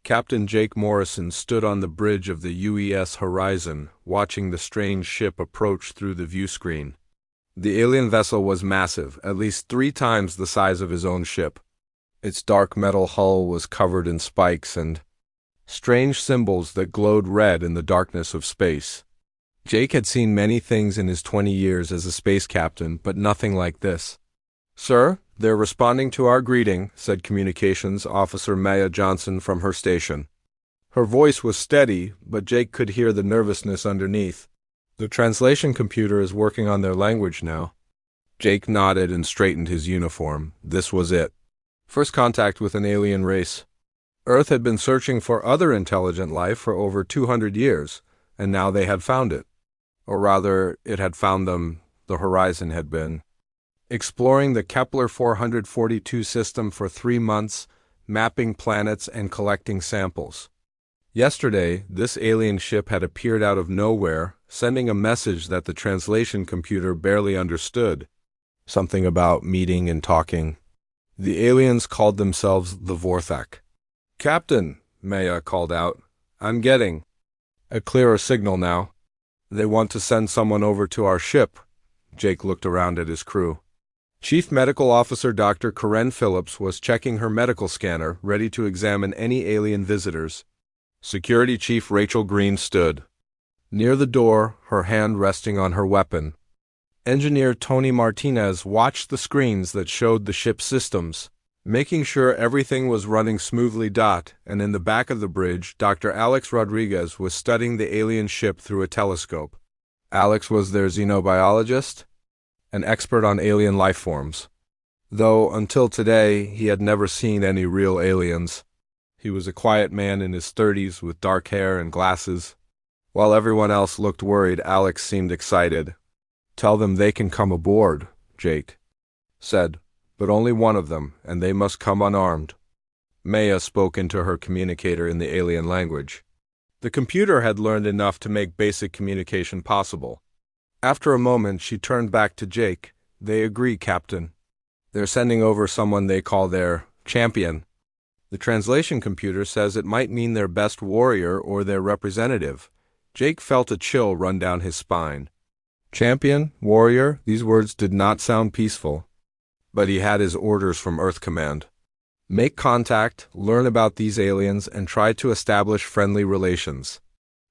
Captain Jake Morrison stood on the bridge of the UES Horizon, watching the strange ship approach through the viewscreen. The alien vessel was massive, at least 3 times the size of his own ship. Its dark metal hull was covered in spikes and strange symbols that glowed red in the darkness of space. Jake had seen many things in his 20 years as a space captain, but nothing like this. "Sir, they're responding to our greeting," said Communications Officer Maya Johnson from her station. Her voice was steady, but Jake could hear the nervousness underneath. "The translation computer is working on their language now." Jake nodded and straightened his uniform. This was it. First contact with an alien race. Earth had been searching for other intelligent life for over 200 years, and now they had found it. Or rather, it had found them. The Horizon had been exploring the Kepler 442 system for 3 months, mapping planets and collecting samples. Yesterday, this alien ship had appeared out of nowhere, sending a message that the translation computer barely understood. Something about meeting and talking. The aliens called themselves the Vorthak. "Captain," Maya called out, "I'm getting a clearer signal now. They want to send someone over to our ship." Jake looked around at his crew. Chief Medical Officer Dr. Karen Phillips was checking her medical scanner, ready to examine any alien visitors. Security Chief Rachel Green stood near the door, her hand resting on her weapon. Engineer Tony Martinez watched the screens that showed the ship's systems, making sure everything was running smoothly. And in the back of the bridge, Dr. Alex Rodriguez was studying the alien ship through a telescope. Alex was their xenobiologist, an expert on alien life forms. Though, until today, he had never seen any real aliens. He was a quiet man in his 30s with dark hair and glasses. While everyone else looked worried, Alex seemed excited. "Tell them they can come aboard," Jake said, "but only one of them, and they must come unarmed." Maya spoke into her communicator in the alien language. The computer had learned enough to make basic communication possible. After a moment, she turned back to Jake. "They agree, Captain. They're sending over someone they call their champion. The translation computer says it might mean their best warrior or their representative." Jake felt a chill run down his spine. Champion, warrior, these words did not sound peaceful. But he had his orders from Earth Command. Make contact, learn about these aliens, and try to establish friendly relations.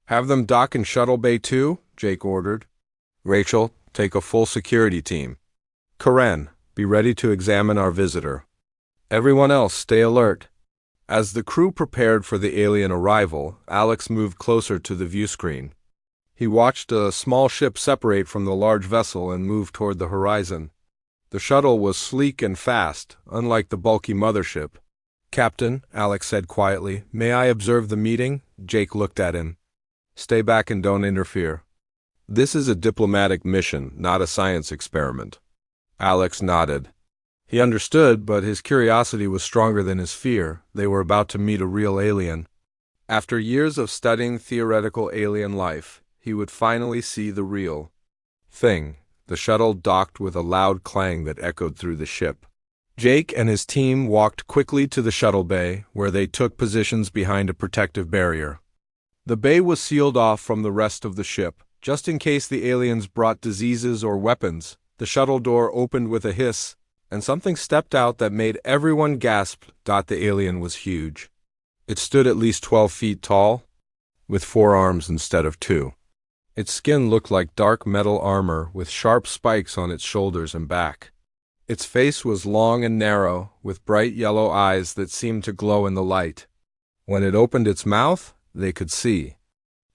"Have them dock in Shuttle Bay 2, Jake ordered. "Rachel, take a full security team. Karen, be ready to examine our visitor. Everyone else, stay alert." As the crew prepared for the alien arrival, Alex moved closer to the viewscreen. He watched a small ship separate from the large vessel and move toward the horizon. The shuttle was sleek and fast, unlike the bulky mothership. "Captain," Alex said quietly, "may I observe the meeting?" Jake looked at him. "Stay back and don't interfere. This is a diplomatic mission, not a science experiment." Alex nodded. He understood, but his curiosity was stronger than his fear. They were about to meet a real alien. After years of studying theoretical alien life, he would finally see the real thing. The shuttle docked with a loud clang that echoed through the ship. Jake and his team walked quickly to the shuttle bay, where they took positions behind a protective barrier. The bay was sealed off from the rest of the ship, just in case the aliens brought diseases or weapons. The shuttle door opened with a hiss, and something stepped out that made everyone gasp. The alien was huge. It stood at least 12 feet tall, with 4 arms instead of 2. Its skin looked like dark metal armor with sharp spikes on its shoulders and back. Its face was long and narrow, with bright yellow eyes that seemed to glow in the light. When it opened its mouth, they could see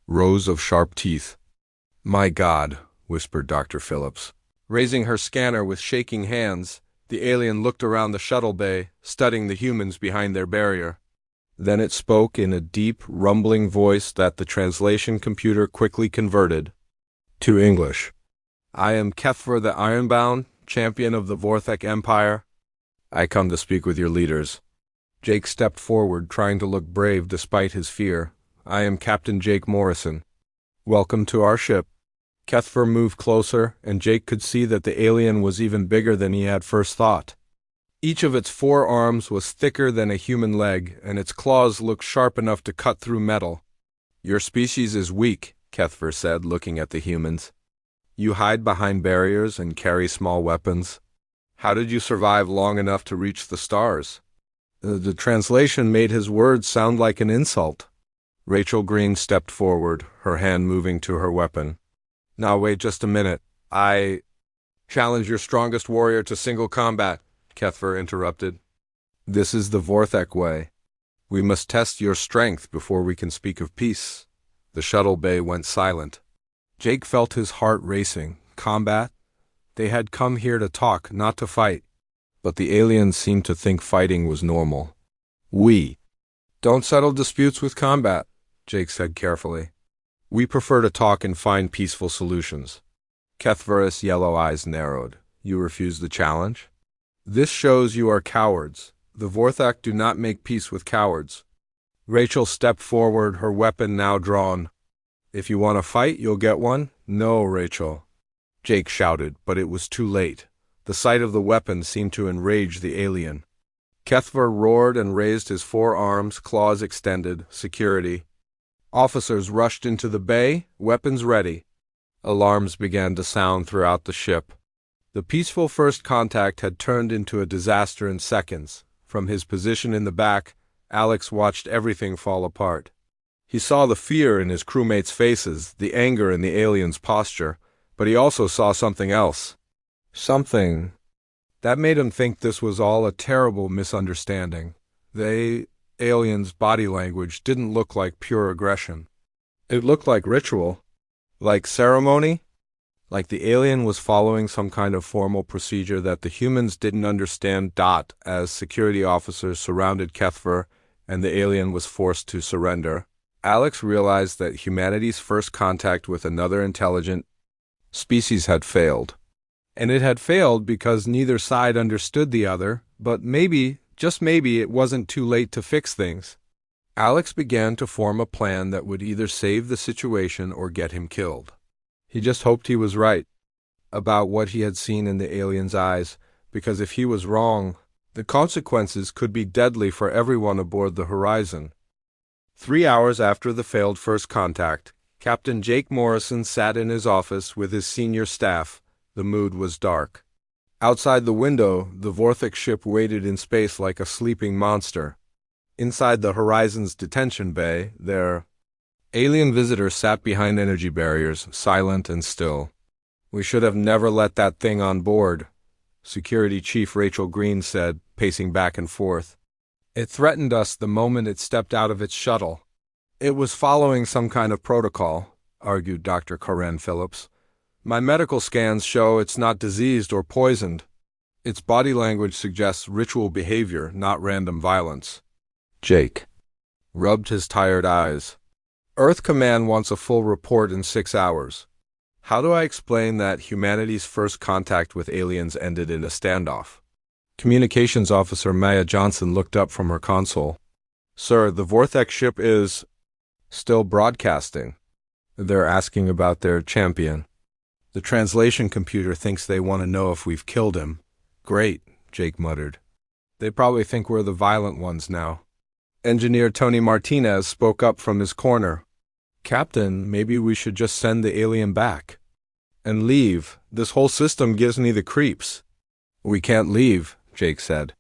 rows of sharp teeth. "My God," whispered Dr. Phillips. Raising her scanner with shaking hands, the alien looked around the shuttle bay, studying the humans behind their barrier. Then it spoke in a deep, rumbling voice that the translation computer quickly converted to English. "I am Kethver the Ironbound, champion of the Vorthak Empire. I come to speak with your leaders." Jake stepped forward, trying to look brave despite his fear. "I am Captain Jake Morrison. Welcome to our ship." Kethver moved closer, and Jake could see that the alien was even bigger than he had first thought. Each of its 4 arms was thicker than a human leg, and its claws looked sharp enough to cut through metal. "Your species is weak," Kethver said, looking at the humans. "You hide behind barriers and carry small weapons. How did you survive long enough to reach the stars?" The translation made his words sound like an insult. Rachel Green stepped forward, her hand moving to her weapon. "Now wait just a minute. I challenge your strongest warrior to single combat," Kethver interrupted. "This is the Vorthek way. We must test your strength before we can speak of peace." The shuttle bay went silent. Jake felt his heart racing. Combat? They had come here to talk, not to fight. But the aliens seemed to think fighting was normal. "We don't settle disputes with combat," Jake said carefully. "We prefer to talk and find peaceful solutions." Kethver's yellow eyes narrowed. "You refuse the challenge? This shows you are cowards. The Vorthak do not make peace with cowards." Rachel stepped forward, her weapon now drawn. "If you want to fight, you'll get one." "No, Rachel," Jake shouted, but it was too late. The sight of the weapon seemed to enrage the alien. Kethver roared and raised his 4 arms, claws extended. Security. Officers rushed into the bay, weapons ready. Alarms began to sound throughout the ship. The peaceful first contact had turned into a disaster in seconds. From his position in the back, Alex watched everything fall apart. He saw the fear in his crewmates' faces, the anger in the aliens' posture, but he also saw something else. Something that made him think this was all a terrible misunderstanding. The aliens' body language didn't look like pure aggression. It looked like ritual, like ceremony, like the alien was following some kind of formal procedure that the humans didn't understand. As security officers surrounded Kethver and the alien was forced to surrender, Alex realized that humanity's first contact with another intelligent species had failed. And it had failed because neither side understood the other, but maybe, just maybe, it wasn't too late to fix things. Alex began to form a plan that would either save the situation or get him killed. He just hoped he was right about what he had seen in the alien's eyes, because if he was wrong, the consequences could be deadly for everyone aboard the Horizon. 3 hours after the failed first contact, Captain Jake Morrison sat in his office with his senior staff. The mood was dark. Outside the window, the Vorthek ship waited in space like a sleeping monster. Inside the Horizon's detention bay, their alien visitor sat behind energy barriers, silent and still. "We should have never let that thing on board," Security Chief Rachel Green said, pacing back and forth. "It threatened us the moment it stepped out of its shuttle." "It was following some kind of protocol," argued Dr. Corinne Phillips. "My medical scans show it's not diseased or poisoned. Its body language suggests ritual behavior, not random violence." Jake rubbed his tired eyes. "Earth Command wants a full report in 6 hours. How do I explain that humanity's first contact with aliens ended in a standoff?" Communications Officer Maya Johnson looked up from her console. "Sir, the Vorthek ship is still broadcasting. They're asking about their champion. The translation computer thinks they want to know if we've killed him." "Great," Jake muttered. "They probably think we're the violent ones now." Engineer Tony Martinez spoke up from his corner. "Captain, maybe we should just send the alien back and leave. This whole system gives me the creeps." "We can't leave," Jake said.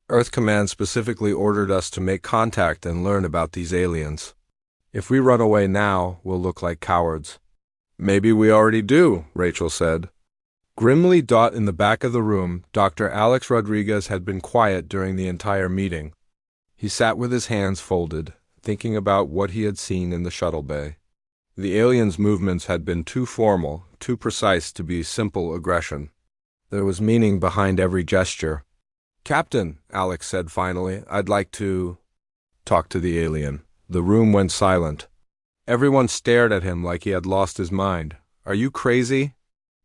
"Earth Command specifically ordered us to make contact and learn about these aliens. If we run away now, we'll look like cowards." "Maybe we already do," Rachel said. Grimly in the back of the room, Dr. Alex Rodriguez had been quiet during the entire meeting. He sat with his hands folded, thinking about what he had seen in the shuttle bay. The aliens' movements had been too formal, too precise to be simple aggression. There was meaning behind every gesture. "Captain," Alex said finally, "I'd like to talk to the alien." The room went silent. Everyone stared at him like he had lost his mind. "Are you crazy?"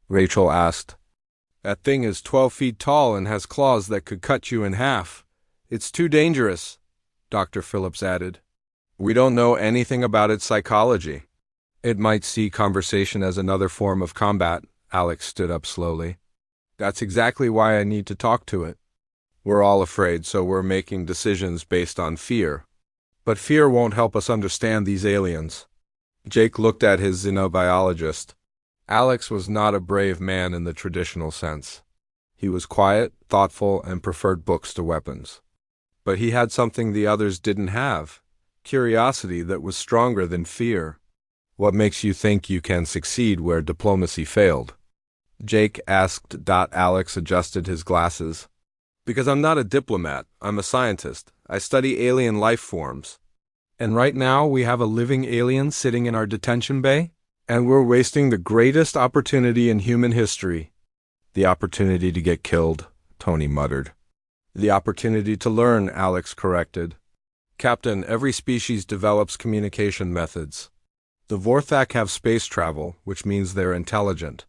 Rachel asked. "That thing is 12 feet tall and has claws that could cut you in half. It's too dangerous," Dr. Phillips added. "We don't know anything about its psychology." "It might see conversation as another form of combat," Alex stood up slowly. "That's exactly why I need to talk to it." We're all afraid, so we're making decisions based on fear. But fear won't help us understand these aliens. Jake looked at his xenobiologist. Alex was not a brave man in the traditional sense. He was quiet, thoughtful, and preferred books to weapons. But he had something the others didn't have: curiosity that was stronger than fear. What makes you think you can succeed where diplomacy failed? Jake asked. Alex adjusted his glasses. Because I'm not a diplomat, I'm a scientist. I study alien life forms. And right now we have a living alien sitting in our detention bay, and we're wasting the greatest opportunity in human history. The opportunity to get killed, Tony muttered. The opportunity to learn, Alex corrected. Captain, every species develops communication methods. The Vorthak have space travel, which means they're intelligent.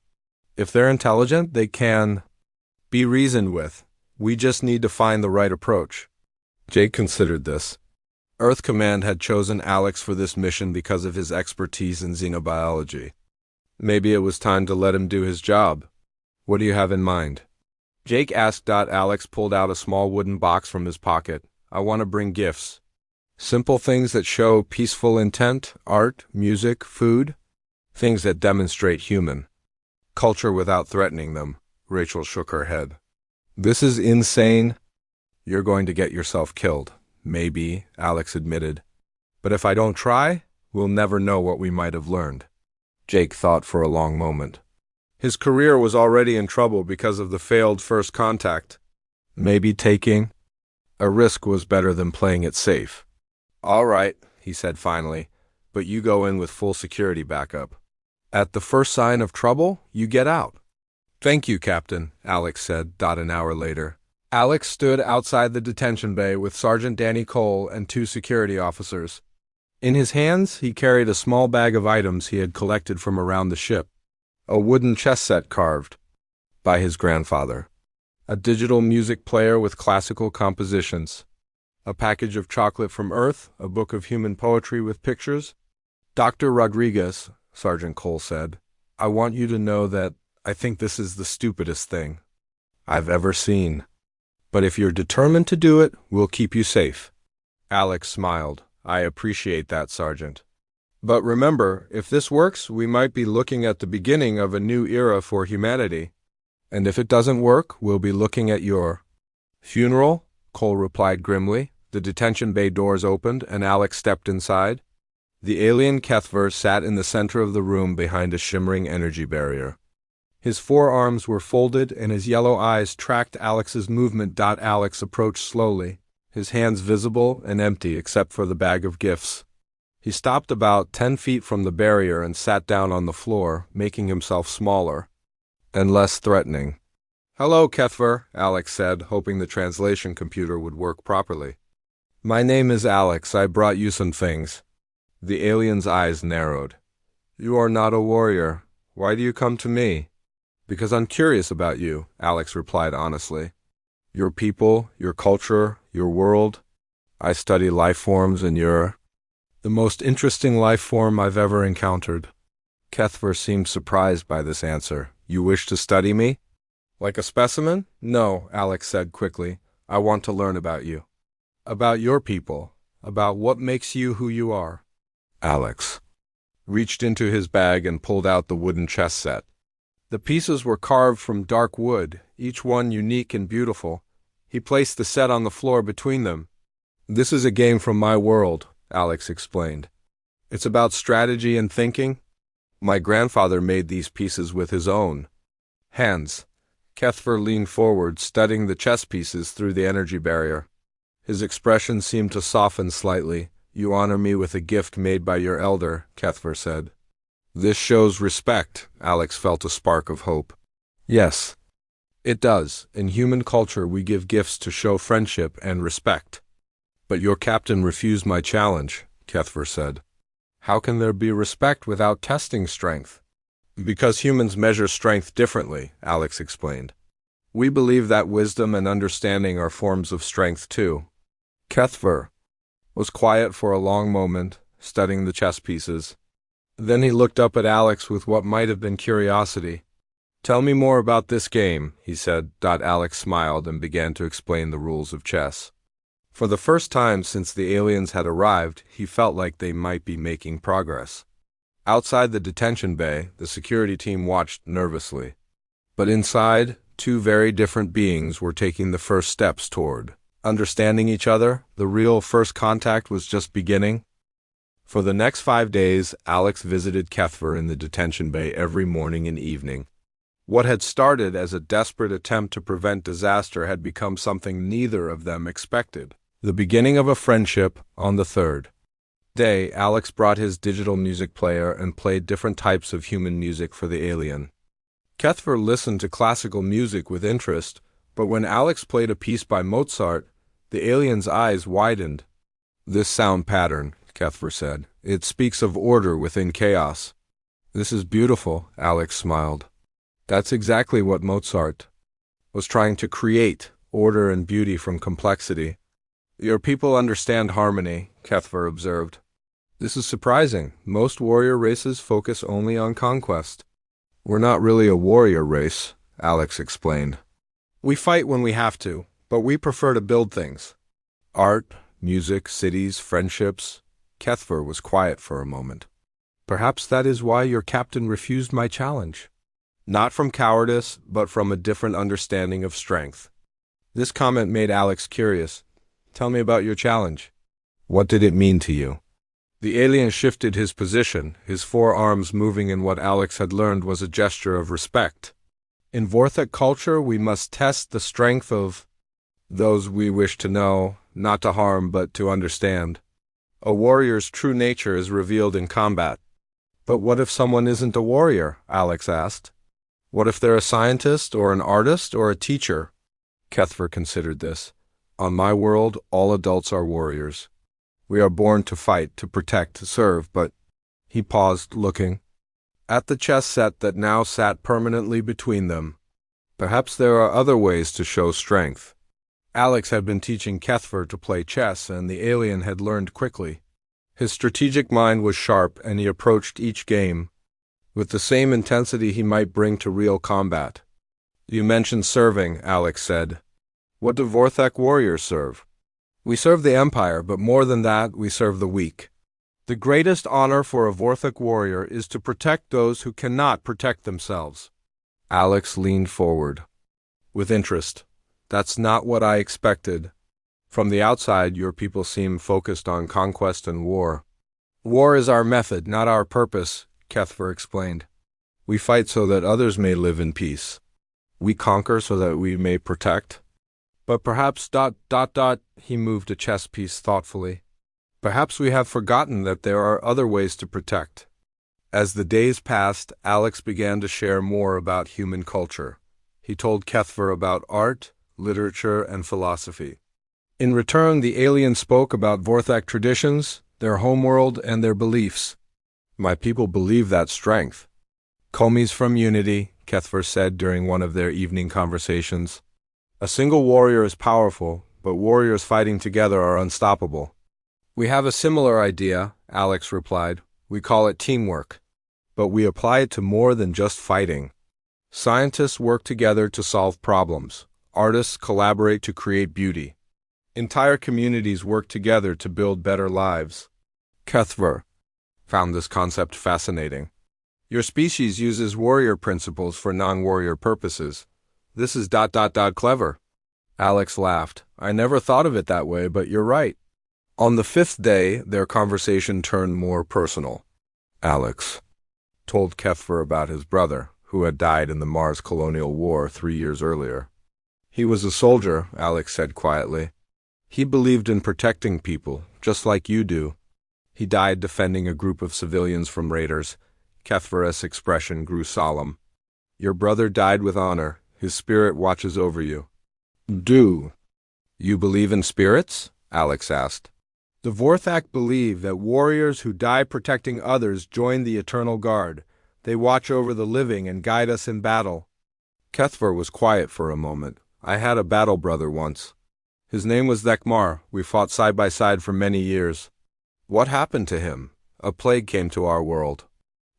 If they're intelligent, they can be reasoned with. We just need to find the right approach. Jake considered this. Earth Command had chosen Alex for this mission because of his expertise in xenobiology. Maybe it was time to let him do his job. What do you have in mind? Jake asked. Alex pulled out a small wooden box from his pocket. I want to bring gifts. Simple things that show peaceful intent, art, music, food. Things that demonstrate human culture without threatening them. Rachel shook her head. This is insane. You're going to get yourself killed. Maybe, Alex admitted. But if I don't try, we'll never know what we might have learned. Jake thought for a long moment. His career was already in trouble because of the failed first contact. Maybe taking a risk was better than playing it safe. All right, he said finally, but you go in with full security backup. At the first sign of trouble, you get out. Thank you, Captain, Alex said. An hour later, Alex stood outside the detention bay with Sergeant Danny Cole and 2 security officers. In his hands, he carried a small bag of items he had collected from around the ship. A wooden chess set carved by his grandfather. A digital music player with classical compositions. A package of chocolate from Earth, a book of human poetry with pictures. Dr. Rodriguez, Sergeant Cole said, I want you to know that I think this is the stupidest thing I've ever seen. But if you're determined to do it, we'll keep you safe. Alex smiled. I appreciate that, Sergeant. But remember, if this works, we might be looking at the beginning of a new era for humanity. And if it doesn't work, we'll be looking at your funeral, Cole replied grimly. The detention bay doors opened, and Alex stepped inside. The alien Kethver sat in the center of the room behind a shimmering energy barrier. His forearms were folded, and his yellow eyes tracked Alex's movement. Alex approached slowly, his hands visible and empty except for the bag of gifts. He stopped about 10 feet from the barrier and sat down on the floor, making himself smaller and less threatening. Hello, Kethver, Alex said, hoping the translation computer would work properly. My name is Alex. I brought you some things. The alien's eyes narrowed. You are not a warrior. Why do you come to me? Because I'm curious about you, Alex replied honestly. Your people, your culture, your world. I study life forms, and you're the most interesting life form I've ever encountered. Kethver seemed surprised by this answer. You wish to study me? Like a specimen? No, Alex said quickly. I want to learn about you. About your people. About what makes you who you are. Alex reached into his bag and pulled out the wooden chess set. The pieces were carved from dark wood, each one unique and beautiful. He placed the set on the floor between them. This is a game from my world, Alex explained. It's about strategy and thinking. My grandfather made these pieces with his own hands. Kethver leaned forward, studying the chess pieces through the energy barrier. His expression seemed to soften slightly. You honor me with a gift made by your elder, Kethver said. This shows respect. Alex felt a spark of hope. Yes, it does. In human culture, we give gifts to show friendship and respect. But your captain refused my challenge, Kethver said. How can there be respect without testing strength? Because humans measure strength differently, Alex explained. We believe that wisdom and understanding are forms of strength too. Kethver was quiet for a long moment, studying the chess pieces. Then he looked up at Alex with what might have been curiosity. Tell me more about this game, he said. Alex smiled and began to explain the rules of chess. For the first time since the aliens had arrived, he felt like they might be making progress. Outside the detention bay, the security team watched nervously. But inside, two very different beings were taking the first steps toward understanding each other. The real first contact was just beginning. For the next 5 days, Alex visited Kethver in the detention bay every morning and evening. What had started as a desperate attempt to prevent disaster had become something neither of them expected. The beginning of a friendship. On the third day, Alex brought his digital music player and played different types of human music for the alien. Kethver listened to classical music with interest, but when Alex played a piece by Mozart, the alien's eyes widened. "This sound pattern," Kethver said. "It speaks of order within chaos." "This is beautiful," Alex smiled. "That's exactly what Mozart was trying to create, order and beauty from complexity." "Your people understand harmony," Kethver observed. "This is surprising. Most warrior races focus only on conquest." "We're not really a warrior race," Alex explained. "We fight when we have to, but we prefer to build things. Art, music, cities, friendships." Kethver was quiet for a moment. "Perhaps that is why your captain refused my challenge." "Not from cowardice, but from a different understanding of strength." This comment made Alex curious. "Tell me about your challenge. What did it mean to you?" The alien shifted his position, his forearms moving in what Alex had learned was a gesture of respect. "In Vorthak culture, we must test the strength of those we wish to know, not to harm but to understand. A warrior's true nature is revealed in combat." "But what if someone isn't a warrior?" Alex asked. "What if they're a scientist or an artist or a teacher?" Kethver considered this. "On my world, all adults are warriors. We are born to fight, to protect, to serve, but—" He paused, looking at the chess set that now sat permanently between them. "Perhaps there are other ways to show strength." Alex had been teaching Kethver to play chess, and the alien had learned quickly. His strategic mind was sharp, and he approached each game with the same intensity he might bring to real combat. "You mentioned serving," Alex said. "What do Vorthak warriors serve?" "We serve the Empire, but more than that, we serve the weak. The greatest honor for a Vorthak warrior is to protect those who cannot protect themselves." Alex leaned forward with interest. "That's not what I expected. From the outside, your people seem focused on conquest and war." "War is our method, not our purpose," Kethver explained. "We fight so that others may live in peace. We conquer so that we may protect. But perhaps ... he moved a chess piece thoughtfully. "Perhaps we have forgotten that there are other ways to protect." As the days passed, Alex began to share more about human culture. He told Kethver about art, literature, and philosophy. In return, the alien spoke about Vorthak traditions, their homeworld, and their beliefs. "My people believe that strength. Komis from unity," Kethver said during one of their evening conversations. "A single warrior is powerful, but warriors fighting together are unstoppable." "We have a similar idea," Alex replied. "We call it teamwork. But we apply it to more than just fighting. Scientists work together to solve problems. Artists collaborate to create beauty. Entire communities work together to build better lives." Kethver found this concept fascinating. "Your species uses warrior principles for non-warrior purposes. This is ... clever." Alex laughed. "I never thought of it that way, but you're right." On the 5th day, their conversation turned more personal. Alex told Kethver about his brother, who had died in the Mars Colonial War 3 years earlier. "He was a soldier," Alex said quietly. "He believed in protecting people, just like you do. He died defending a group of civilians from raiders." Kethver's expression grew solemn. "Your brother died with honor. His spirit watches over you." "Do you believe in spirits?" Alex asked. "The Vorthak believe that warriors who die protecting others join the Eternal Guard. They watch over the living and guide us in battle." Kethver was quiet for a moment. "I had a battle brother once. His name was Thekmar. We fought side by side for many years." "What happened to him?" "A plague came to our world.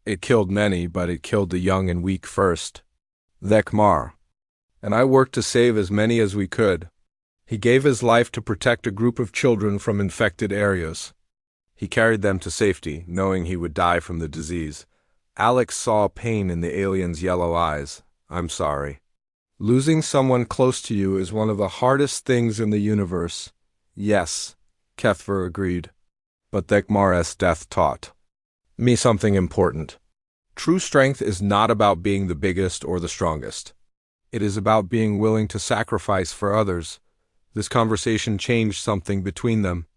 It killed many, but it killed the young and weak first." Vekmar. And I worked to save as many as we could. He gave his life to protect a group of children from infected areas. He carried them to safety, knowing he would die from the disease. Alex saw pain in the alien's yellow eyes. I'm sorry. Losing someone close to you is one of the hardest things in the universe. Yes, Kethver agreed. But Vekmar's death taught me something important. True strength is not about being the biggest or the strongest. It is about being willing to sacrifice for others. This conversation changed something between them.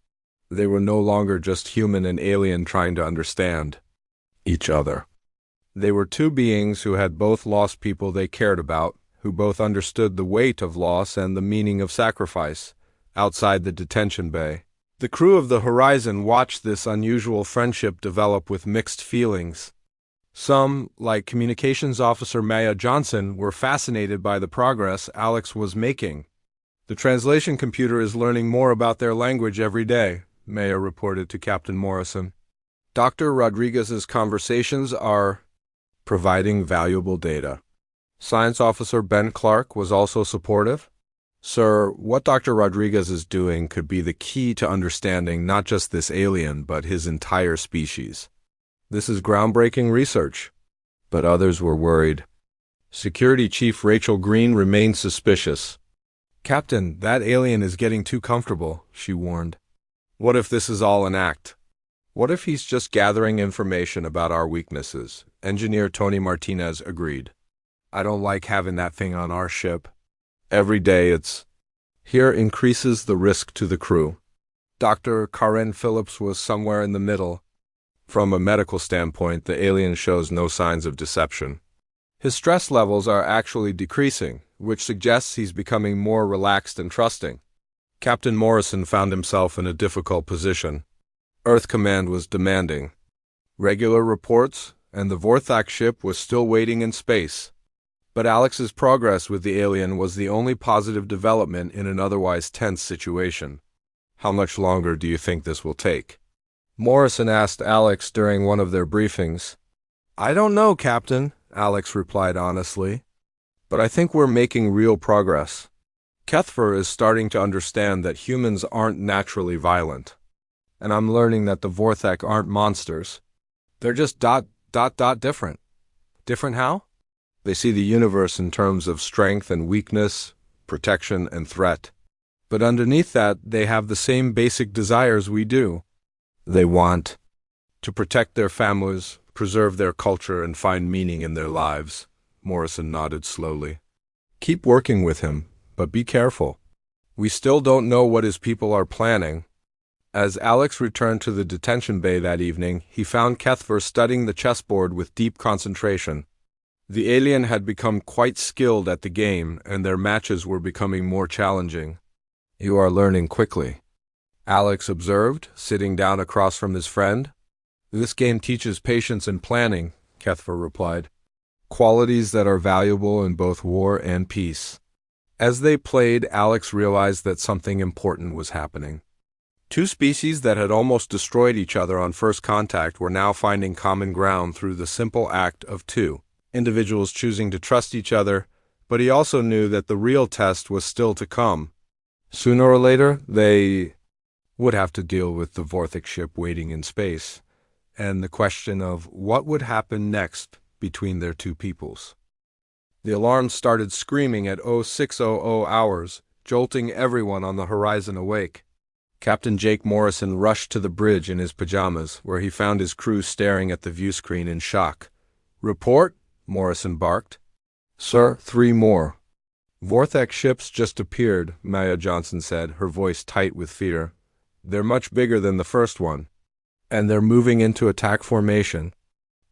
They were no longer just human and alien trying to understand each other. They were two beings who had both lost people they cared about, who both understood the weight of loss and the meaning of sacrifice. Outside the detention bay, the crew of the Horizon watched this unusual friendship develop with mixed feelings. Some, like Communications Officer Maya Johnson, were fascinated by the progress Alex was making. The translation computer is learning more about their language every day, Maya reported to Captain Morrison. Dr. Rodriguez's conversations are providing valuable data. Science Officer Ben Clark was also supportive. Sir, what Dr. Rodriguez is doing could be the key to understanding not just this alien, but his entire species. This is groundbreaking research. But others were worried. Security Chief Rachel Green remained suspicious. Captain, that alien is getting too comfortable, she warned. What if this is all an act? What if he's just gathering information about our weaknesses? Engineer Tony Martinez agreed. I don't like having that thing on our ship. Every day it's here increases the risk to the crew. Dr. Karen Phillips was somewhere in the middle. From a medical standpoint, the alien shows no signs of deception. His stress levels are actually decreasing, which suggests he's becoming more relaxed and trusting. Captain Morrison found himself in a difficult position. Earth Command was demanding regular reports, and the Vorthak ship was still waiting in space. But Alex's progress with the alien was the only positive development in an otherwise tense situation. How much longer do you think this will take? Morrison asked Alex during one of their briefings. I don't know, Captain, Alex replied honestly. But I think we're making real progress. Kethver is starting to understand that humans aren't naturally violent. And I'm learning that the Vorthak aren't monsters. They're just different. Different how? They see the universe in terms of strength and weakness, protection and threat. But underneath that, they have the same basic desires we do. They want to protect their families, preserve their culture, and find meaning in their lives. Morrison nodded slowly. Keep working with him, but be careful. We still don't know what his people are planning. As Alex returned to the detention bay that evening, he found Kethver studying the chessboard with deep concentration. The alien had become quite skilled at the game, and their matches were becoming more challenging. You are learning quickly, Alex observed, sitting down across from his friend. This game teaches patience and planning, Kethver replied. Qualities that are valuable in both war and peace. As they played, Alex realized that something important was happening. Two species that had almost destroyed each other on first contact were now finding common ground through the simple act of two individuals choosing to trust each other, but he also knew that the real test was still to come. Sooner or later, they would have to deal with the Vorthak ship waiting in space, and the question of what would happen next between their two peoples. The alarm started screaming at 0600 hours, jolting everyone on the horizon awake. Captain Jake Morrison rushed to the bridge in his pajamas, where he found his crew staring at the viewscreen in shock. Report, Morrison barked. Sir, 3 more. Vorthak ships just appeared, Maya Johnson said, her voice tight with fear. They're much bigger than the first one. And they're moving into attack formation.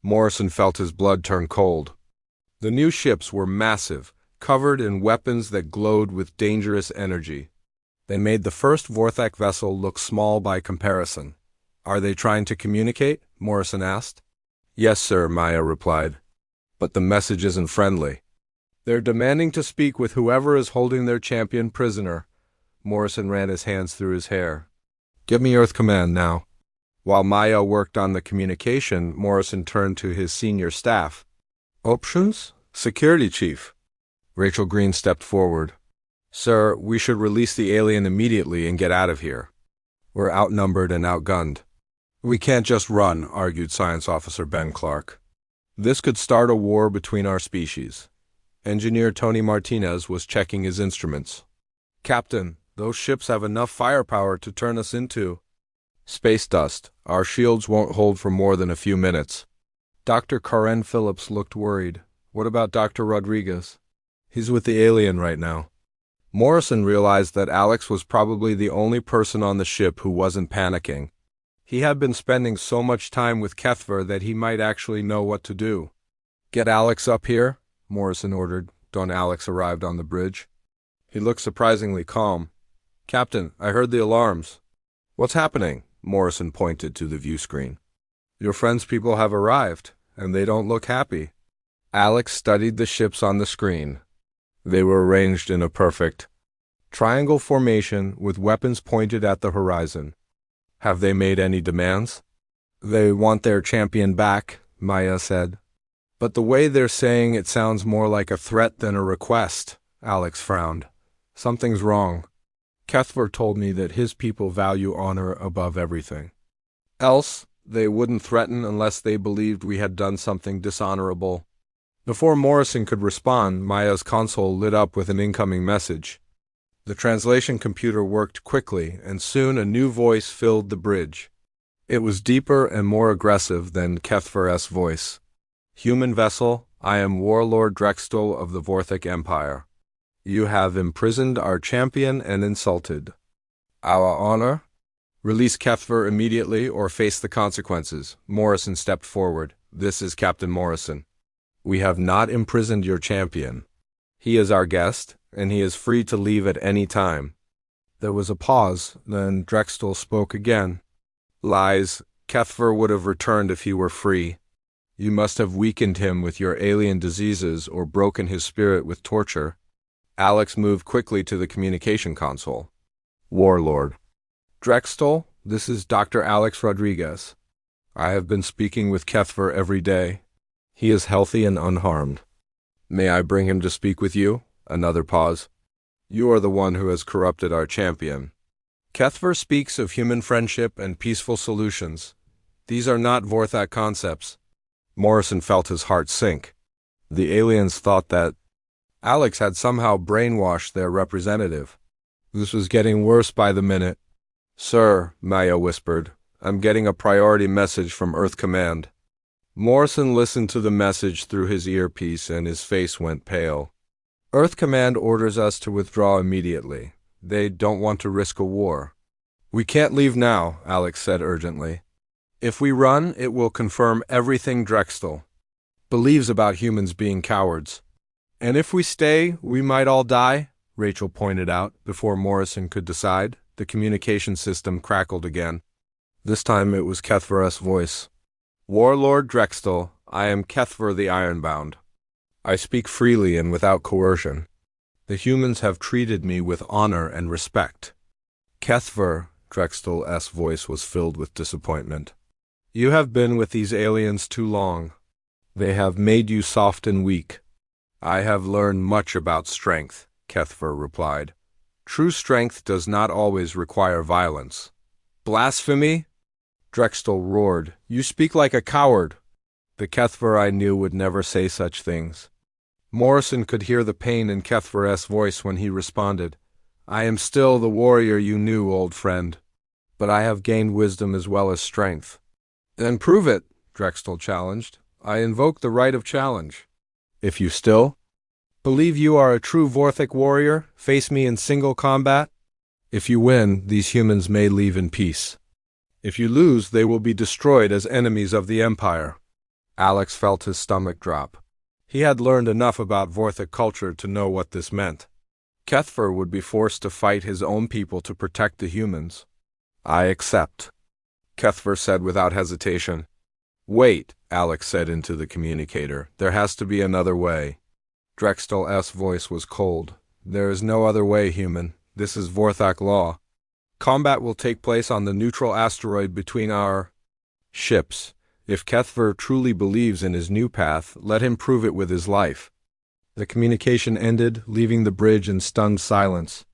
Morrison felt his blood turn cold. The new ships were massive, covered in weapons that glowed with dangerous energy. They made the first Vorthak vessel look small by comparison. Are they trying to communicate? Morrison asked. Yes, sir, Maya replied. But the message isn't friendly. They're demanding to speak with whoever is holding their champion prisoner. Morrison ran his hands through his hair. Give me Earth Command now. While Maya worked on the communication, Morrison turned to his senior staff. Options? Security Chief. Rachel Green stepped forward. Sir, we should release the alien immediately and get out of here. We're outnumbered and outgunned. We can't just run, argued Science Officer Ben Clark. This could start a war between our species. Engineer Tony Martinez was checking his instruments. Captain, those ships have enough firepower to turn us into space dust. Our shields won't hold for more than a few minutes. Dr. Karen Phillips looked worried. What about Dr. Rodriguez? He's with the alien right now. Morrison realized that Alex was probably the only person on the ship who wasn't panicking. He had been spending so much time with Kethver that he might actually know what to do. Get Alex up here, Morrison ordered when Alex arrived on the bridge. He looked surprisingly calm. Captain, I heard the alarms. What's happening? Morrison pointed to the view screen. Your friend's people have arrived, and they don't look happy. Alex studied the ships on the screen. They were arranged in a perfect triangle formation with weapons pointed at the horizon. Have they made any demands? They want their champion back, Maya said. But the way they're saying it sounds more like a threat than a request, Alex frowned. Something's wrong. Kethver told me that his people value honor above everything. Else, they wouldn't threaten unless they believed we had done something dishonorable. Before Morrison could respond, Maya's console lit up with an incoming message. The translation computer worked quickly, and soon a new voice filled the bridge. It was deeper and more aggressive than Kethver's voice. Human vessel, I am Warlord Drextel of the Vorthic Empire. You have imprisoned our champion and insulted our honor. Release Kethver immediately or face the consequences. Morrison stepped forward. This is Captain Morrison. We have not imprisoned your champion. He is our guest, and he is free to leave at any time. There was a pause, then Drextel spoke again. Lies. Kethver would have returned if he were free. You must have weakened him with your alien diseases or broken his spirit with torture. Alex moved quickly to the communication console. Warlord. Drextel, this is Dr. Alex Rodriguez. I have been speaking with Kethver every day. He is healthy and unharmed. May I bring him to speak with you? Another pause. You are the one who has corrupted our champion. Kethver speaks of human friendship and peaceful solutions. These are not Vorthak concepts. Morrison felt his heart sink. The aliens thought that Alex had somehow brainwashed their representative. This was getting worse by the minute. Sir, Maya whispered, I'm getting a priority message from Earth Command. Morrison listened to the message through his earpiece and his face went pale. Earth Command orders us to withdraw immediately. They don't want to risk a war. We can't leave now, Alex said urgently. If we run, it will confirm everything Drextel believes about humans being cowards. And if we stay, we might all die, Rachel pointed out. Before Morrison could decide, the communication system crackled again. This time it was Kethver's voice. Warlord Drextel, I am Kethver the Ironbound. I speak freely and without coercion. The humans have treated me with honor and respect. Kethver, Drextel's voice was filled with disappointment. You have been with these aliens too long. They have made you soft and weak. I have learned much about strength, Kethver replied. True strength does not always require violence. Blasphemy? Drextel roared. You speak like a coward. The Kethver I knew would never say such things. Morrison could hear the pain in Kethver's voice when he responded. I am still the warrior you knew, old friend. But I have gained wisdom as well as strength. Then prove it, Drextel challenged. I invoke the right of challenge. If you still believe you are a true Vorthic warrior, face me in single combat. If you win, these humans may leave in peace. If you lose, they will be destroyed as enemies of the Empire. Alex felt his stomach drop. He had learned enough about Vorthic culture to know what this meant. Kethver would be forced to fight his own people to protect the humans. I accept, Kethver said without hesitation. Wait, Alex said into the communicator. There has to be another way. Drextel's voice was cold. There is no other way, human. This is Vorthak law. Combat will take place on the neutral asteroid between our ships. If Kethver truly believes in his new path, let him prove it with his life. The communication ended, leaving the bridge in stunned silence.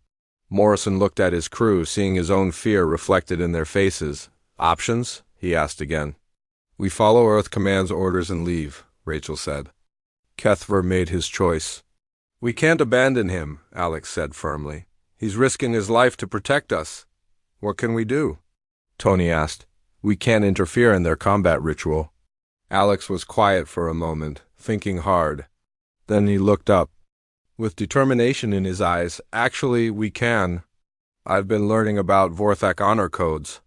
Morrison looked at his crew, seeing his own fear reflected in their faces. "Options?" he asked again. "We follow Earth Command's orders and leave," Rachel said. Kethver made his choice. "We can't abandon him," Alex said firmly. "He's risking his life to protect us." "What can we do?" Tony asked. "We can't interfere in their combat ritual." Alex was quiet for a moment, thinking hard. Then he looked up. With determination in his eyes, "Actually, we can. I've been learning about Vorthak honor codes.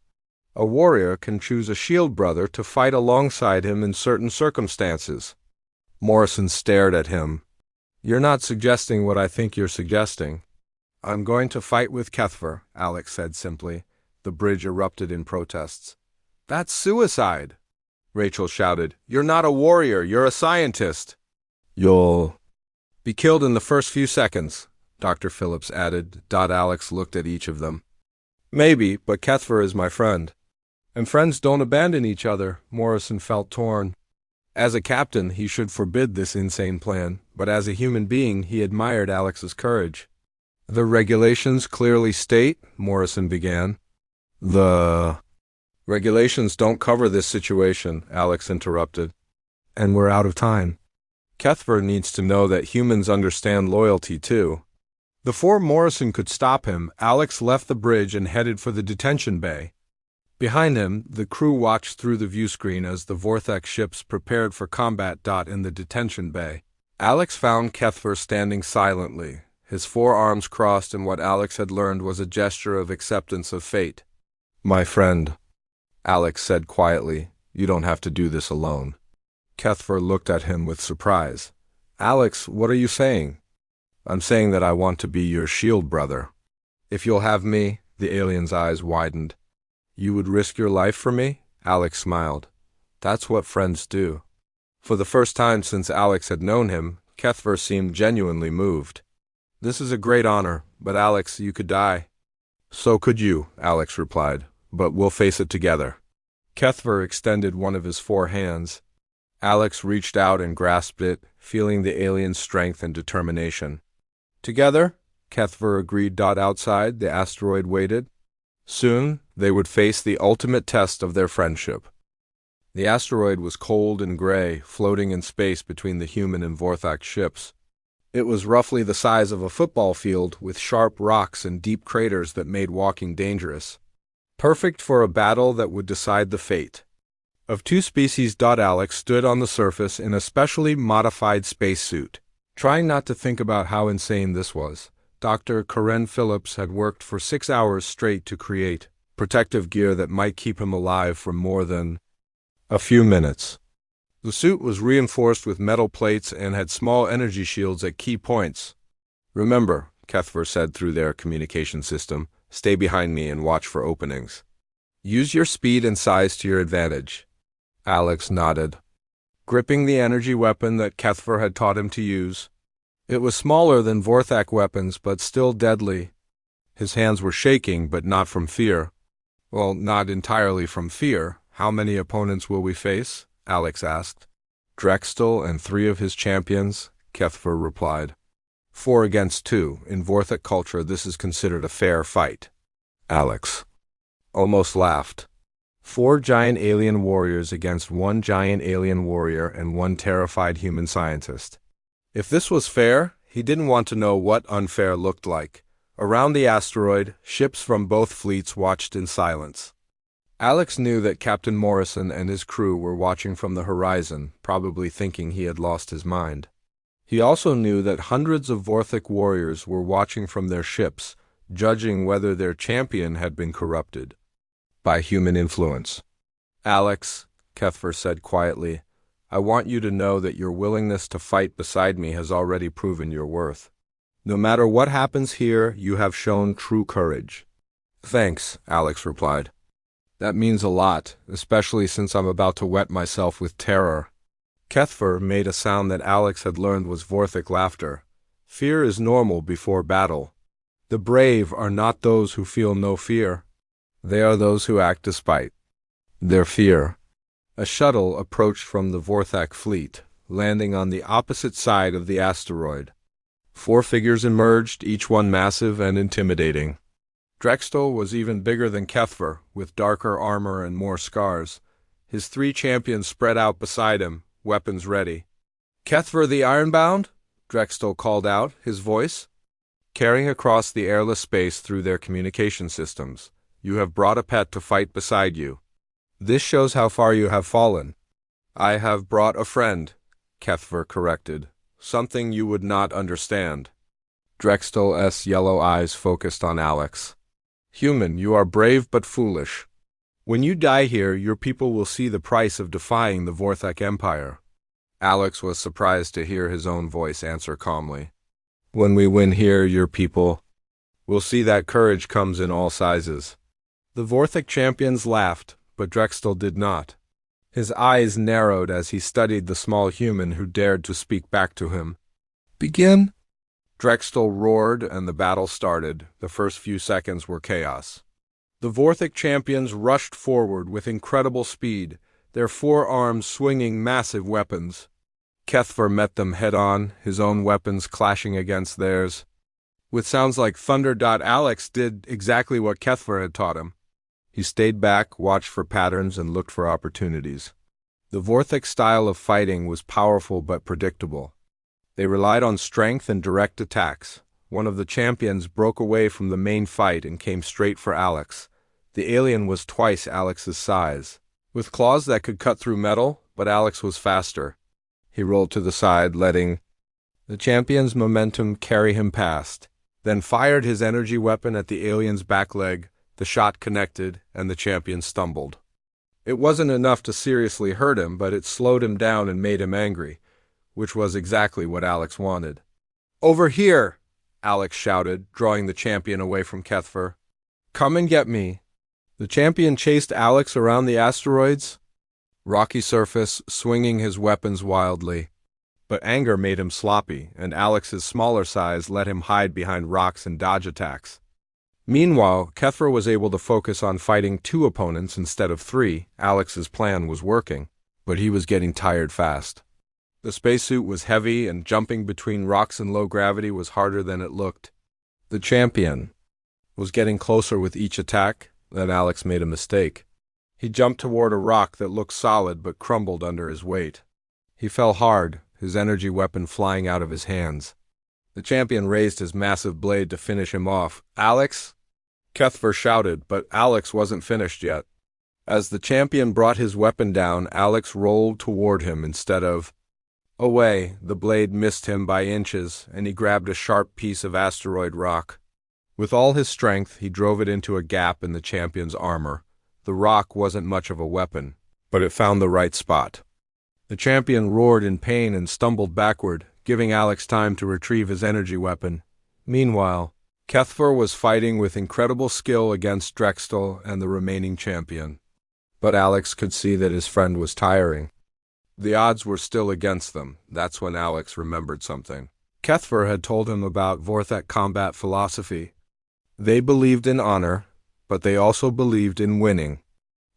A warrior can choose a shield brother to fight alongside him in certain circumstances." Morrison stared at him. "You're not suggesting what I think you're suggesting." "I'm going to fight with Kethver," Alex said simply. The bridge erupted in protests. "That's suicide!" Rachel shouted. "You're not a warrior, you're a scientist." "You'll be killed in the first few seconds," Dr. Phillips added. Alex looked at each of them. "Maybe, but Kethver is my friend." "And friends don't abandon each other," Morrison felt torn. As a captain, he should forbid this insane plan, but as a human being, he admired Alex's courage. "The regulations clearly state," Morrison began. "The regulations don't cover this situation," Alex interrupted. "And we're out of time. Kethver needs to know that humans understand loyalty, too." Before Morrison could stop him, Alex left the bridge and headed for the detention bay. Behind him, the crew watched through the viewscreen as the Vorthak ships prepared for combat. In the detention bay, Alex found Kethver standing silently, his forearms crossed in what Alex had learned was a gesture of acceptance of fate. "My friend," Alex said quietly, "you don't have to do this alone." Kethver looked at him with surprise. "Alex, what are you saying?" "I'm saying that I want to be your shield brother." "If you'll have me," the alien's eyes widened. "You would risk your life for me?" Alex smiled. "That's what friends do." For the first time since Alex had known him, Kethver seemed genuinely moved. "This is a great honor, but Alex, you could die." "So could you," Alex replied, "but we'll face it together." Kethver extended one of his 4 hands. Alex reached out and grasped it, feeling the alien's strength and determination. "Together," Kethver agreed. Outside, the asteroid waited. Soon, they would face the ultimate test of their friendship. The asteroid was cold and gray, floating in space between the human and Vorthak ships. It was roughly the size of a football field, with sharp rocks and deep craters that made walking dangerous. Perfect for a battle that would decide the fate of 2 species. Alex stood on the surface in a specially modified spacesuit. Trying not to think about how insane this was, Dr. Karen Phillips had worked for 6 hours straight to create protective gear that might keep him alive for more than a few minutes. The suit was reinforced with metal plates and had small energy shields at key points. "Remember," Kethver said through their communication system, "stay behind me and watch for openings. Use your speed and size to your advantage." Alex nodded, gripping the energy weapon that Kethver had taught him to use. It was smaller than Vorthak weapons, but still deadly. His hands were shaking, but not from fear. "Well, not entirely from fear. How many opponents will we face?" Alex asked. "Drextel and 3 of his champions," Kethver replied. 4 against 2. In Vorthak culture, this is considered a fair fight." Alex almost laughed. 4 giant alien warriors against 1 giant alien warrior and 1 terrified human scientist. If this was fair, he didn't want to know what unfair looked like. Around the asteroid, ships from both fleets watched in silence. Alex knew that Captain Morrison and his crew were watching from the horizon, probably thinking he had lost his mind. He also knew that hundreds of Vorthak warriors were watching from their ships, judging whether their champion had been corrupted by human influence. "Alex," Kethver said quietly, "I want you to know that your willingness to fight beside me has already proven your worth. No matter what happens here, you have shown true courage." "Thanks," Alex replied. "That means a lot, especially since I'm about to wet myself with terror." Kethver made a sound that Alex had learned was Vorthak laughter. "Fear is normal before battle. The brave are not those who feel no fear. They are those who act despite their fear." A shuttle approached from the Vorthak fleet, landing on the opposite side of the asteroid. 4 figures emerged, each one massive and intimidating. Drexel was even bigger than Kethver, with darker armor and more scars. His 3 champions spread out beside him, weapons ready. "Kethver the Ironbound?" Drexel called out, his voice carrying across the airless space through their communication systems. "You have brought a pet to fight beside you. This shows how far you have fallen." "I have brought a friend," Kethver corrected. "Something you would not understand." Drexel's yellow eyes focused on Alex. "Human, you are brave but foolish. When you die here, your people will see the price of defying the Vorthek Empire." Alex was surprised to hear his own voice answer calmly. "When we win here, your people will see that courage comes in all sizes." The Vorthek champions laughed, but Drexel did not. His eyes narrowed as he studied the small human who dared to speak back to him. "Begin?" Drexel roared, and the battle started. The first few seconds were chaos. The Vorthek champions rushed forward with incredible speed, their 4 arms swinging massive weapons. Kethver met them head-on, his own weapons clashing against theirs. With sounds like thunder. Alex did exactly what Kethver had taught him. He stayed back, watched for patterns, and looked for opportunities. The Vorthek style of fighting was powerful but predictable. They relied on strength and direct attacks. One of the champions broke away from the main fight and came straight for Alex. The alien was twice Alex's size, with claws that could cut through metal, but Alex was faster. He rolled to the side, letting the champion's momentum carry him past, then fired his energy weapon at the alien's back leg. The shot connected, and the champion stumbled. It wasn't enough to seriously hurt him, but it slowed him down and made him angry, which was exactly what Alex wanted. "Over here!" Alex shouted, drawing the champion away from Kethver. "Come and get me." The champion chased Alex around the asteroid's rocky surface, swinging his weapons wildly. But anger made him sloppy, and Alex's smaller size let him hide behind rocks and dodge attacks. Meanwhile, Kethver was able to focus on fighting 2 opponents instead of 3. Alex's plan was working, but he was getting tired fast. The spacesuit was heavy, and jumping between rocks and low gravity was harder than it looked. The champion was getting closer with each attack. Then Alex made a mistake. He jumped toward a rock that looked solid but crumbled under his weight. He fell hard, his energy weapon flying out of his hands. The champion raised his massive blade to finish him off. "Alex!" Kethver shouted, but Alex wasn't finished yet. As the champion brought his weapon down, Alex rolled toward him instead of away. The blade missed him by inches, and he grabbed a sharp piece of asteroid rock. With all his strength, he drove it into a gap in the champion's armor. The rock wasn't much of a weapon, but it found the right spot. The champion roared in pain and stumbled backward, giving Alex time to retrieve his energy weapon. Meanwhile, Kethver was fighting with incredible skill against Drexel and the remaining champion. But Alex could see that his friend was tiring. The odds were still against them. That's when Alex remembered something. Kethver had told him about Vorthek combat philosophy. They believed in honor, but they also believed in winning.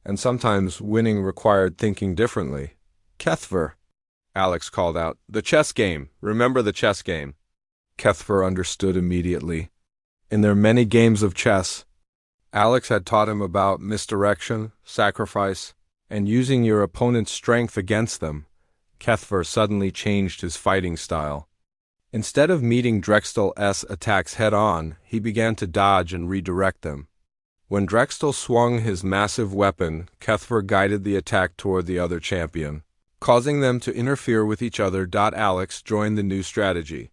And sometimes winning required thinking differently. "Kethver," Alex called out. "The chess game. Remember the chess game." Kethver understood immediately. In their many games of chess, Alex had taught him about misdirection, sacrifice, and using your opponent's strength against them. Kethver suddenly changed his fighting style. Instead of meeting Drexel's attacks head-on, he began to dodge and redirect them. When Drexel swung his massive weapon, Kethver guided the attack toward the other champion, causing them to interfere with each other. Alex joined the new strategy,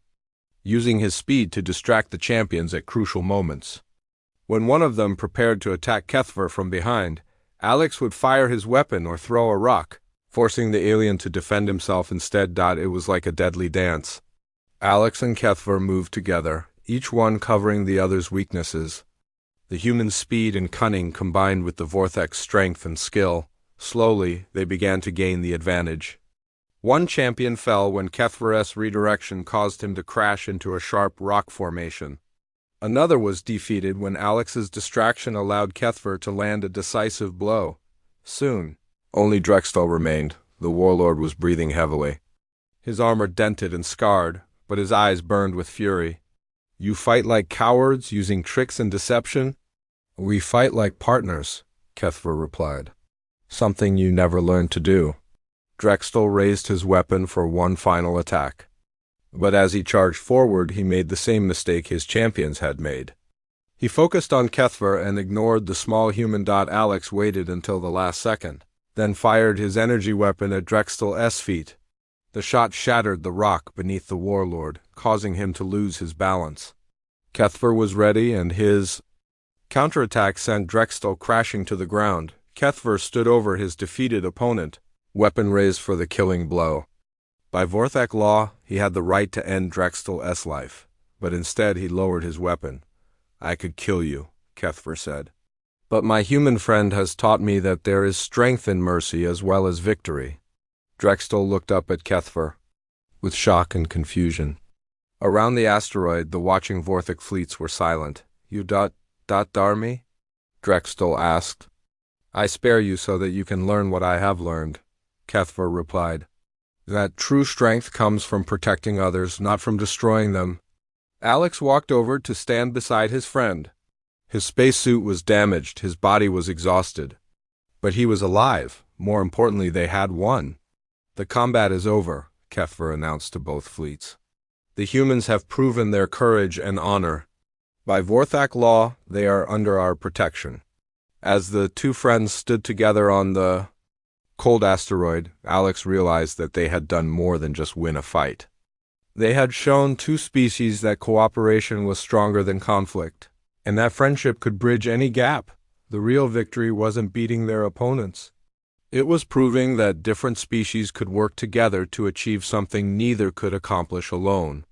using his speed to distract the champions at crucial moments. When one of them prepared to attack Kethver from behind, Alex would fire his weapon or throw a rock, forcing the alien to defend himself instead. It was like a deadly dance. Alex and Kethver moved together, each one covering the other's weaknesses. The human's speed and cunning combined with the Vorthek's strength and skill. Slowly, they began to gain the advantage. One champion fell when Kethver's redirection caused him to crash into a sharp rock formation. Another was defeated when Alex's distraction allowed Kethver to land a decisive blow. Soon, only Drexel remained. The warlord was breathing heavily. his armor dented and scarred, but his eyes burned with fury. You fight like cowards, using tricks and deception? We fight like partners, Kethver replied. Something you never learned to do. Drexel raised his weapon for one final attack. But as he charged forward, he made the same mistake his champions had made. He focused on Kethver and ignored the small human. Alex waited until the last second, then fired his energy weapon at Drexel's feet. The shot shattered the rock beneath the warlord, causing him to lose his balance. Kethver was ready, and his counterattack sent Drexel crashing to the ground. Kethver stood over his defeated opponent, weapon raised for the killing blow. By Vorthak law, he had the right to end Drexel's life, but instead he lowered his weapon. I could kill you, Kethver said. But my human friend has taught me that there is strength in mercy as well as victory. Drexel looked up at Kethver with shock and confusion. Around the asteroid, the watching Vorthak fleets were silent. You dar me? Drexel asked. I spare you so that you can learn what I have learned, Kethver replied. That true strength comes from protecting others, not from destroying them. Alex walked over to stand beside his friend. His spacesuit was damaged, his body was exhausted. But he was alive. More importantly, they had won. The combat is over, Kethver announced to both fleets. The humans have proven their courage and honor. By Vorthak law, they are under our protection. As the two friends stood together on the cold asteroid, Alex realized that they had done more than just win a fight. They had shown two species that cooperation was stronger than conflict, and that friendship could bridge any gap. The real victory wasn't beating their opponents. It was proving that different species could work together to achieve something neither could accomplish alone.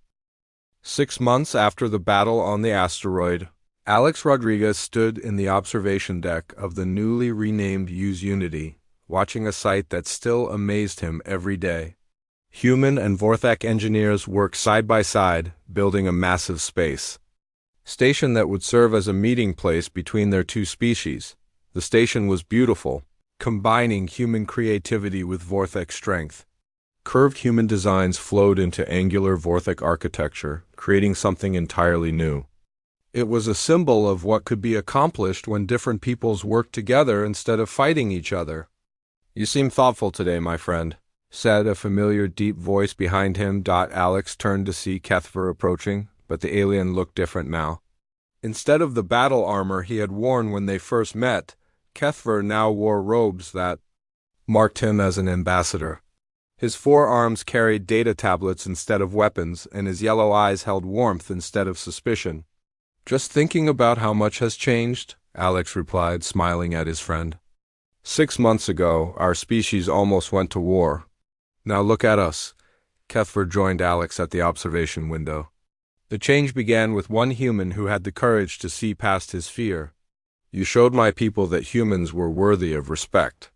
6 months after the battle on the asteroid, Alex Rodriguez stood in the observation deck of the newly renamed Unity, watching a sight that still amazed him every day. Human and Vorthak engineers worked side by side, building a massive space station that would serve as a meeting place between their two species. The station was beautiful, combining human creativity with Vorthak strength. Curved human designs flowed into angular Vorthak architecture, creating something entirely new. It was a symbol of what could be accomplished when different peoples worked together instead of fighting each other. You seem thoughtful today, my friend, said a familiar deep voice behind him. Alex turned to see Kethver approaching, but the alien looked different now. Instead of the battle armor he had worn when they first met, Kethver now wore robes that marked him as an ambassador. His forearms carried data tablets instead of weapons, and his yellow eyes held warmth instead of suspicion. Just thinking about how much has changed, Alex replied, smiling at his friend. 6 months ago, our species almost went to war. Now look at us. Kethver joined Alex at the observation window. The change began with one human who had the courage to see past his fear. You showed my people that humans were worthy of respect.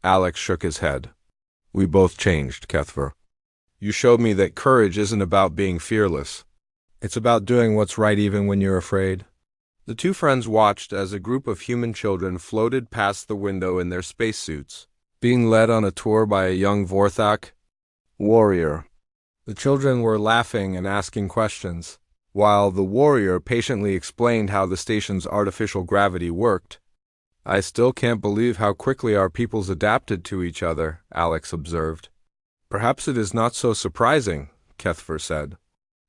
Alex shook his head. We both changed, Kethver. You showed me that courage isn't about being fearless. It's about doing what's right even when you're afraid. The two friends watched as a group of human children floated past the window in their spacesuits, being led on a tour by a young Vorthak warrior. The children were laughing and asking questions, while the warrior patiently explained how the station's artificial gravity worked. I still can't believe how quickly our peoples adapted to each other, Alex observed. Perhaps it is not so surprising, Kethver said.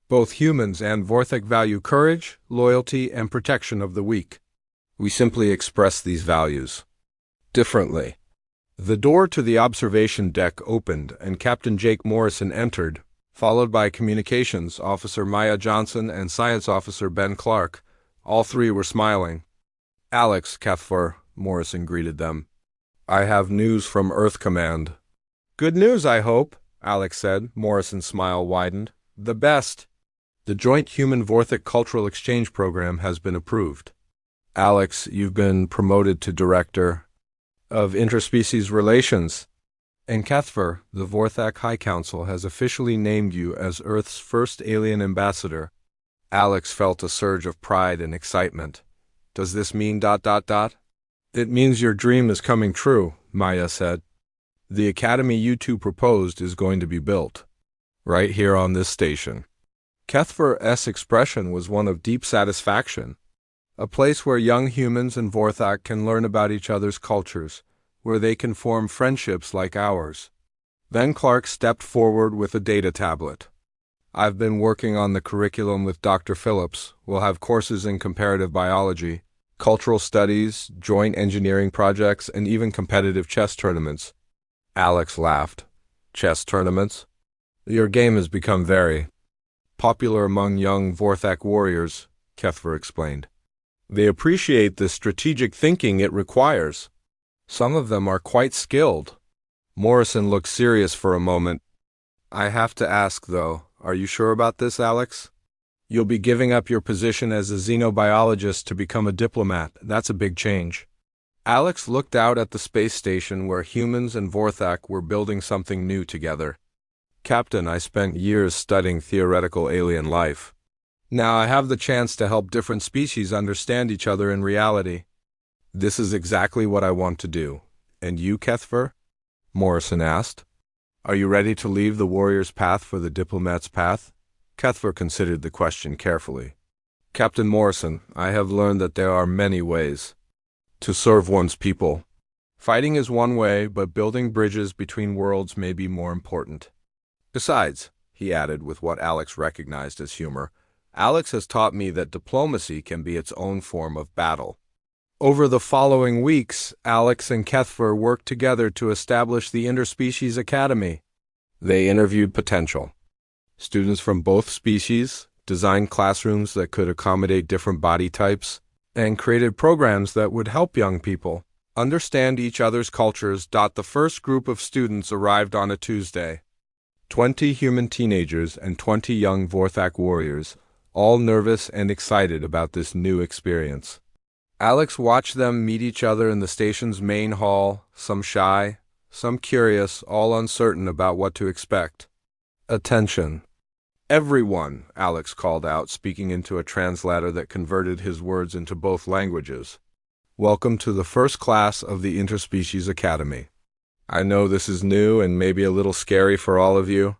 Both humans and Vorthak value courage, loyalty, and protection of the weak. We simply express these values differently. The door to the observation deck opened, and Captain Jake Morrison entered, followed by Communications Officer Maya Johnson and Science Officer Ben Clark. All three were smiling. Alex, Kethver, Morrison greeted them. I have news from Earth Command. Good news, I hope, Alex said. Morrison's smile widened. The best. The Joint Human-Vorthak Cultural Exchange Program has been approved. Alex, you've been promoted to Director of Interspecies Relations. And Kethver, the Vorthak High Council has officially named you as Earth's first alien ambassador. Alex felt a surge of pride and excitement. Does this mean ... It means your dream is coming true, Maya said. The academy you two proposed is going to be built. right here on this station. Kethver's expression was one of deep satisfaction. A place where young humans and Vorthak can learn about each other's cultures, where they can form friendships like ours. Then Clark stepped forward with a data tablet. I've been working on the curriculum with Dr. Phillips. We'll have courses in comparative biology, cultural studies, joint engineering projects, and even competitive chess tournaments. Alex laughed. Chess tournaments? Your game has become very popular among young Vorthak warriors, Kethver explained. They appreciate the strategic thinking it requires. Some of them are quite skilled. Morrison looked serious for a moment. I have to ask, though, are you sure about this, Alex? You'll be giving up your position as a xenobiologist to become a diplomat. That's a big change. Alex looked out at the space station where humans and Vorthak were building something new together. Captain, I spent years studying theoretical alien life. Now I have the chance to help different species understand each other in reality. This is exactly what I want to do. And you, Kethver? Morrison asked. Are you ready to leave the warrior's path for the diplomat's path? Kethver considered the question carefully. Captain Morrison, I have learned that there are many ways to serve one's people. Fighting is one way, but building bridges between worlds may be more important. Besides, he added with what Alex recognized as humor, Alex has taught me that diplomacy can be its own form of battle. Over the following weeks, Alex and Kethver worked together to establish the Interspecies Academy. They interviewed potential students from both species, designed classrooms that could accommodate different body types, and created programs that would help young people understand each other's cultures. The first group of students arrived on a Tuesday. 20 human teenagers and 20 young Vorthak warriors, all nervous and excited about this new experience. Alex watched them meet each other in the station's main hall, some shy, some curious, all uncertain about what to expect. Attention. Everyone, Alex called out, speaking into a translator that converted his words into both languages. Welcome to the first class of the Interspecies Academy. I know this is new and maybe a little scary for all of you,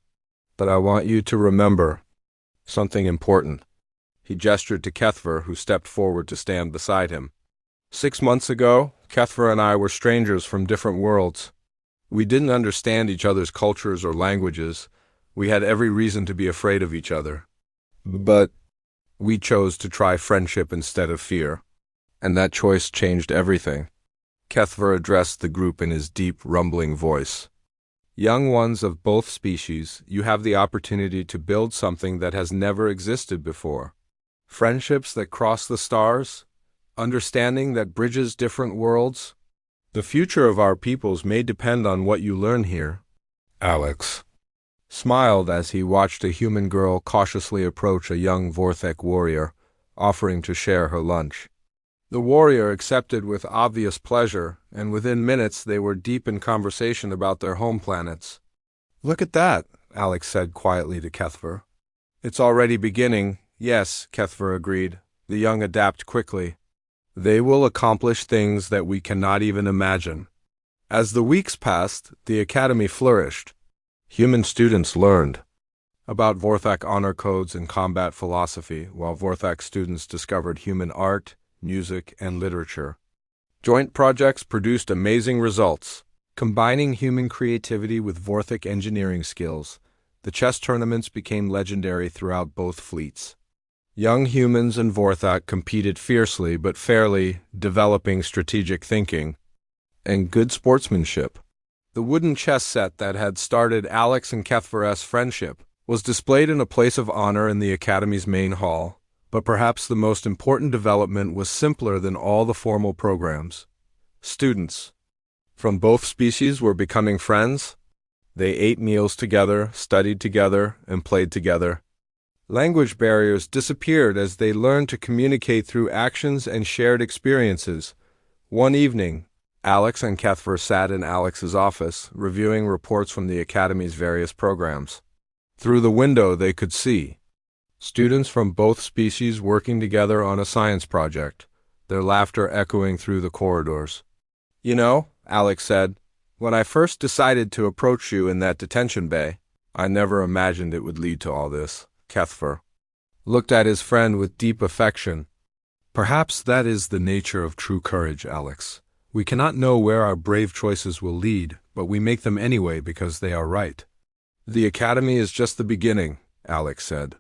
but I want you to remember something important. He gestured to Kethver, who stepped forward to stand beside him. 6 months ago, Kethver and I were strangers from different worlds. We didn't understand each other's cultures or languages. We had every reason to be afraid of each other. But we chose to try friendship instead of fear, and that choice changed everything. Kethver addressed the group in his deep, rumbling voice. Young ones of both species, you have the opportunity to build something that has never existed before. Friendships that cross the stars, understanding that bridges different worlds. The future of our peoples may depend on what you learn here. Alex smiled as he watched a human girl cautiously approach a young Vorthak warrior, offering to share her lunch. The warrior accepted with obvious pleasure, and within minutes they were deep in conversation about their home planets. Look at that, Alex said quietly to Kethver. It's already beginning. Yes, Kethver agreed. The young adapt quickly. They will accomplish things that we cannot even imagine. As the weeks passed, the academy flourished. Human students learned about Vorthak honor codes and combat philosophy, while Vorthak students discovered human art, music, and literature. Joint projects produced amazing results. Combining human creativity with Vorthak engineering skills, the chess tournaments became legendary throughout both fleets. Young humans and Vorthak competed fiercely but fairly, developing strategic thinking and good sportsmanship. The wooden chess set that had started Alex and Kethver's friendship was displayed in a place of honor in the Academy's main hall, but perhaps the most important development was simpler than all the formal programs. Students from both species were becoming friends. They ate meals together, studied together, and played together. Language barriers disappeared as they learned to communicate through actions and shared experiences. One evening, Alex and Kethver sat in Alex's office, reviewing reports from the Academy's various programs. Through the window they could see students from both species working together on a science project, their laughter echoing through the corridors. You know, Alex said, when I first decided to approach you in that detention bay, I never imagined it would lead to all this. Kethfer looked at his friend with deep affection. Perhaps that is the nature of true courage, Alex. We cannot know where our brave choices will lead, but we make them anyway because they are right. The academy is just the beginning, Alex said.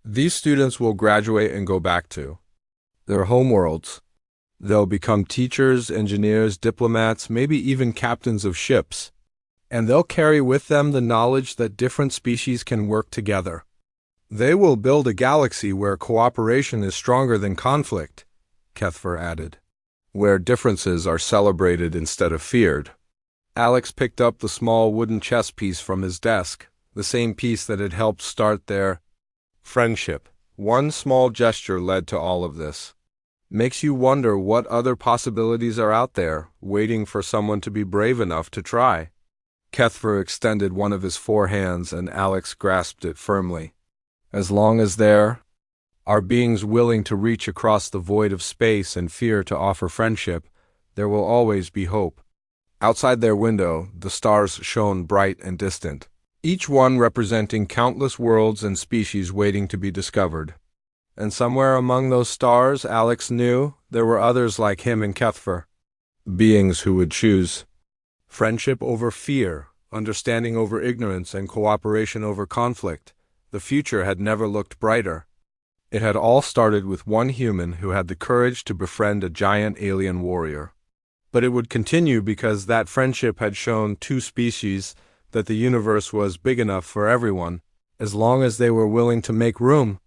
These students will graduate and go back to their homeworlds. They'll become teachers, engineers, diplomats, maybe even captains of ships. And they'll carry with them the knowledge that different species can work together. They will build a galaxy where cooperation is stronger than conflict, Kethfer added. Where differences are celebrated instead of feared. Alex picked up the small wooden chess piece from his desk, the same piece that had helped start their friendship. One small gesture led to all of this. Makes you wonder what other possibilities are out there, waiting for someone to be brave enough to try. Kethfer extended one of his 4 hands and Alex grasped it firmly. As long as there are beings willing to reach across the void of space and fear to offer friendship, there will always be hope. Outside their window, the stars shone bright and distant, each one representing countless worlds and species waiting to be discovered. And somewhere among those stars, Alex knew, there were others like him and Kethfer. Beings who would choose friendship over fear, understanding over ignorance, and cooperation over conflict. The future had never looked brighter. It had all started with one human who had the courage to befriend a giant alien warrior. But it would continue because that friendship had shown 2 species that the universe was big enough for everyone, as long as they were willing to make room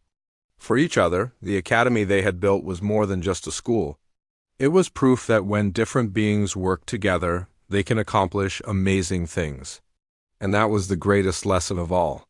for each other. The academy they had built was more than just a school. It was proof that when different beings work together, they can accomplish amazing things. And that was the greatest lesson of all.